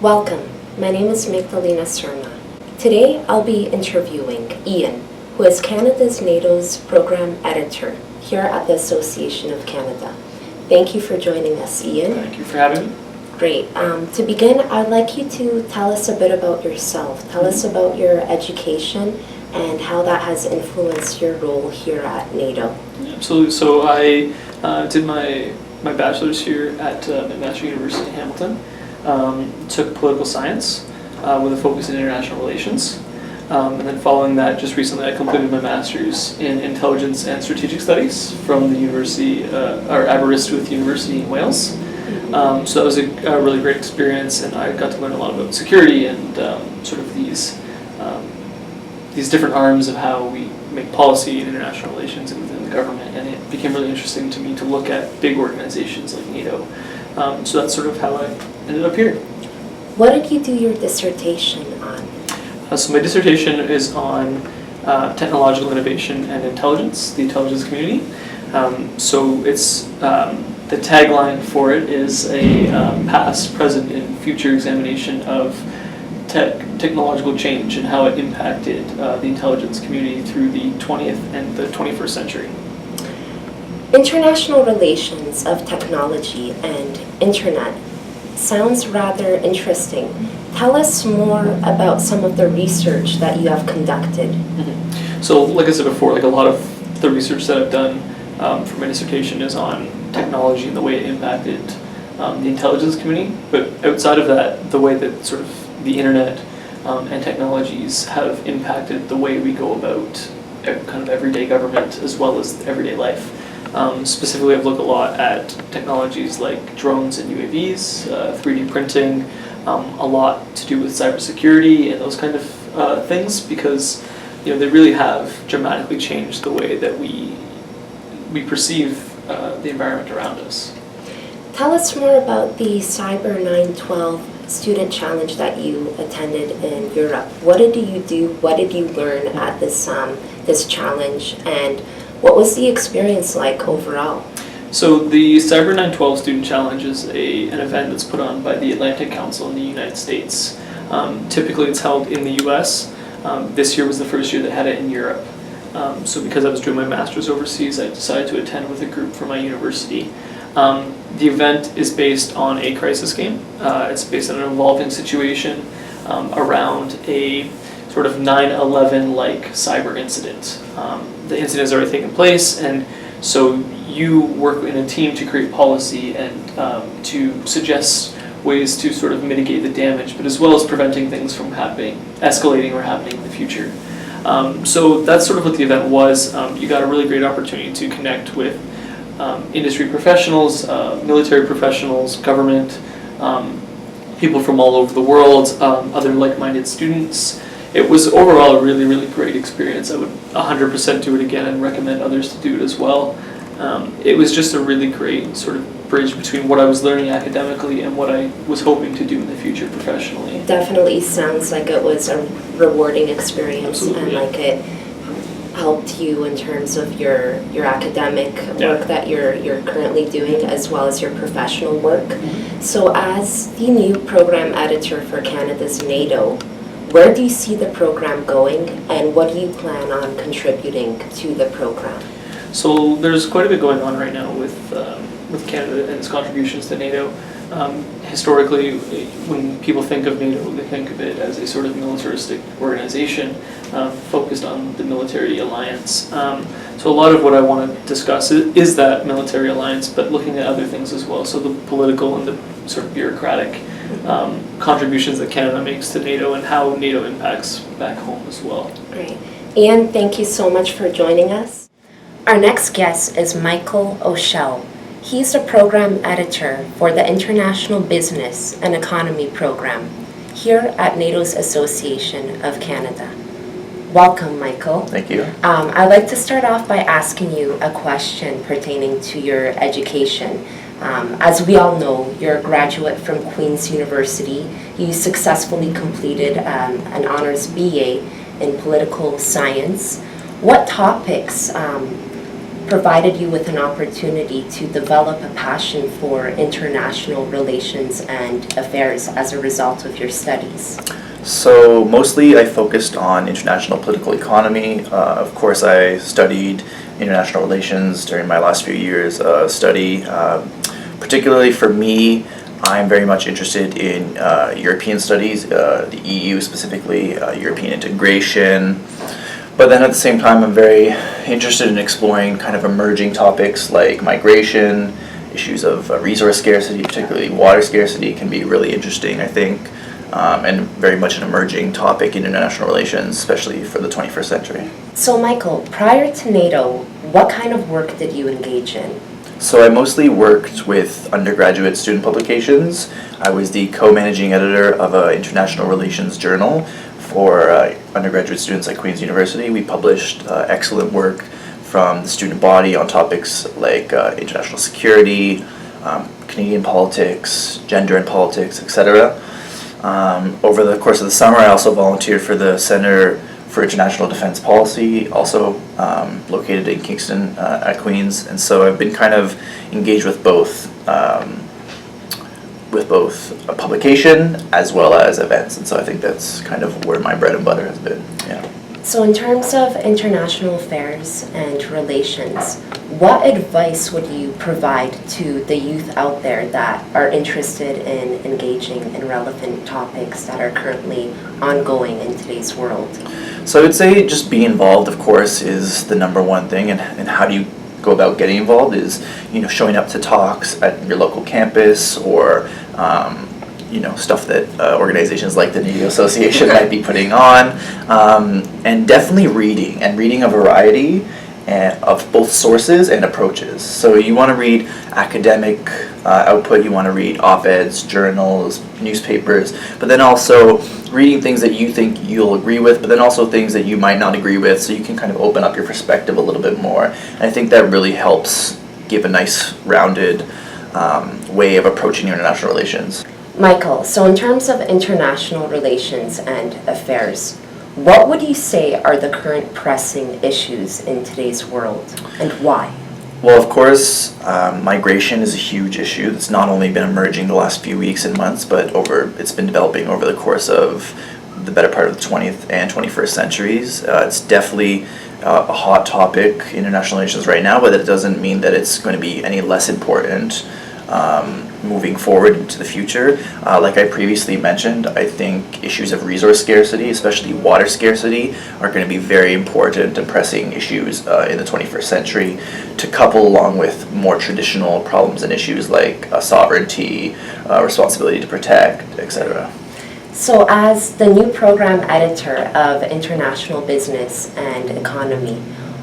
Welcome, my name is Magdalena Surma. Today I'll be interviewing Ian, who is Canada's NATO's program editor here at the Association of Canada. Thank you for joining us, Ian. Thank you for having me. Great. To begin, I'd like you to tell us a bit about yourself. Tell us about your education and how that has influenced your role here at NATO. Absolutely. So I did my bachelor's here at McMaster University in Hamilton. Took political science with a focus in international relations. And then following that, just recently I completed my master's in intelligence and strategic studies from the University, or Aberystwyth University in Wales. So that was a really great experience, and I got to learn a lot about security and sort of these different arms of how we make policy in international relations and within the government. And it became really interesting to me to look at big organizations like NATO. So that's sort of how I ended up here. What did you do your dissertation on? So my dissertation is on technological innovation and intelligence, the intelligence community. So it's the tagline for it is a past, present, and future examination of technological change and how it impacted the intelligence community through the 20th and the 21st century. International relations of technology and internet sounds rather interesting. Tell us more about some of the research that you have conducted. Mm-hmm. So like I said before, like a lot of the research that I've done for my dissertation is on technology and the way it impacted the intelligence community. But outside of that, the way that sort of the internet and technologies have impacted the way we go about kind of everyday government as well as everyday life. Specifically, I've looked a lot at technologies like drones and UAVs, 3D printing, a lot to do with cybersecurity and those kind of things, because they really have dramatically changed the way that we perceive the environment around us. Tell us more about the Cyber 912 student challenge that you attended in Europe. What did you do? What did you learn at this challenge, and what was the experience like overall? So the Cyber 912 Student Challenge is an event that's put on by the Atlantic Council in the United States. Typically it's held in the US. This year was the first year they had it in Europe. So because I was doing my master's overseas, I decided to attend with a group from my university. The event is based on a crisis game. It's based on an evolving situation around a sort of 9/11-like cyber incident. The incident has already taken place, and so you work in a team to create policy and to suggest ways to sort of mitigate the damage, but as well as preventing things from escalating or happening in the future. So that's sort of what the event was. You got a really great opportunity to connect with industry professionals, military professionals, government, people from all over the world, other like-minded students. It was overall a really, really great experience. I would 100% do it again and recommend others to do it as well. It was just a really great sort of bridge between what I was learning academically and what I was hoping to do in the future professionally. Definitely sounds like it was a rewarding experience. Absolutely, and yeah. like it helped you in terms of your academic work that you're currently doing, as well as your professional work. Mm-hmm. So as the new program editor for Canada's NATO, where do you see the program going, and what do you plan on contributing to the program? So there's quite a bit going on right now with Canada and its contributions to NATO. Historically, when people think of NATO, they think of it as a sort of militaristic organization focused on the military alliance. So a lot of what I want to discuss is that military alliance, but looking at other things as well. So the political and the sort of bureaucratic contributions that Canada makes to NATO and how NATO impacts back home as well. Great. Ian, thank you so much for joining us. Our next guest is Michael Oshell. He's the program editor for the International Business and Economy program here at NATO's Association of Canada. Welcome, Michael. Thank you. I'd like to start off by asking you a question pertaining to your education. As we all know, you're a graduate from Queen's University. You successfully completed an honors BA in political science. What topics provided you with an opportunity to develop a passion for international relations and affairs as a result of your studies? So mostly I focused on international political economy. Of course, I studied international relations during my last few years of study. Particularly for me, I'm very much interested in European studies, the EU specifically, European integration. But then at the same time, I'm very interested in exploring kind of emerging topics like migration, issues of resource scarcity, particularly water scarcity, can be really interesting, I think. And very much an emerging topic in international relations, especially for the 21st century. So Michael, prior to NATO, what kind of work did you engage in? So I mostly worked with undergraduate student publications. I was the co-managing editor of an international relations journal for undergraduate students at Queen's University. We published excellent work from the student body on topics like international security, Canadian politics, gender and politics, etc. Over the course of the summer, I also volunteered for the Center for International Defense Policy, also located in Kingston at Queen's, and so I've been kind of engaged with both a publication as well as events, and so I think that's kind of where my bread and butter has been. Yeah. So in terms of international affairs and relations, what advice would you provide to the youth out there that are interested in engaging in relevant topics that are currently ongoing in today's world? So I would say just be involved, of course, is the number one thing, and how do you go about getting involved is, showing up to talks at your local campus or stuff that organizations like the NATO Association might be putting on, and definitely reading a variety of both sources and approaches. So you want to read academic output, you want to read op-eds, journals, newspapers, but then also reading things that you think you'll agree with, but then also things that you might not agree with, so you can kind of open up your perspective a little bit more. And I think that really helps give a nice rounded way of approaching international relations. Michael, so in terms of international relations and affairs, what would you say are the current pressing issues in today's world, and why? Well, of course, migration is a huge issue that's not only been emerging the last few weeks and months, but it's been developing over the course of the better part of the 20th and 21st centuries. It's definitely a hot topic in international relations right now, but it doesn't mean that it's going to be any less important moving forward into the future. Like I previously mentioned, I think issues of resource scarcity, especially water scarcity, are going to be very important and pressing issues in the 21st century, to couple along with more traditional problems and issues like sovereignty, responsibility to protect, etc. So as the new program editor of International Business and Economy,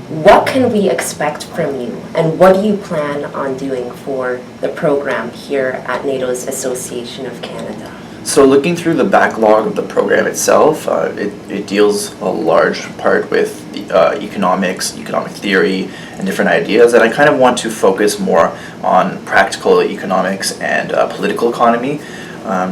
what can we expect from you, and what do you plan on doing for the program here at NATO's Association of Canada? So looking through the backlog of the program itself, it deals a large part with economic theory, and different ideas, and I kind of want to focus more on practical economics and political economy.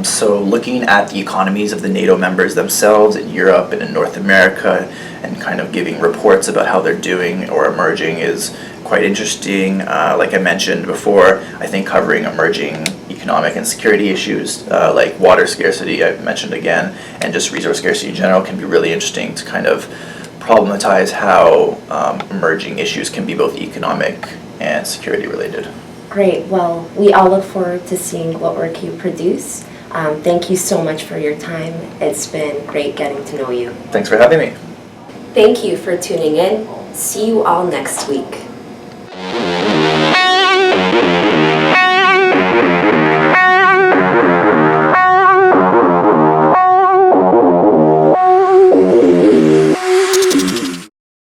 So looking at the economies of the NATO members themselves in Europe and in North America, and kind of giving reports about how they're doing or emerging is quite interesting. Like I mentioned before, I think covering emerging economic and security issues like water scarcity, I mentioned again, and just resource scarcity in general can be really interesting to kind of problematize how emerging issues can be both economic and security related. Great. Well, we all look forward to seeing what work you produce. Thank you so much for your time. It's been great getting to know you. Thanks for having me. Thank you for tuning in. See you all next week.